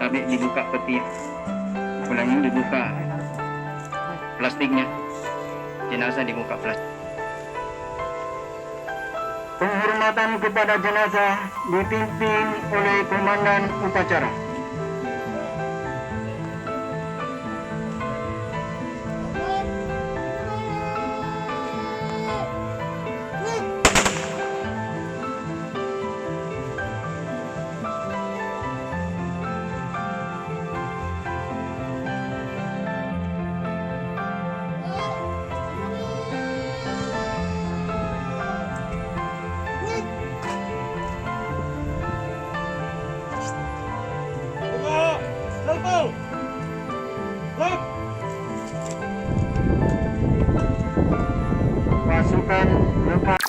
Tapi dibuka peti, pulangnya dibuka plastiknya, jenazah dibuka plastik. Penghormatan kepada jenazah dipimpin oleh komandan upacara. Pasukan lepas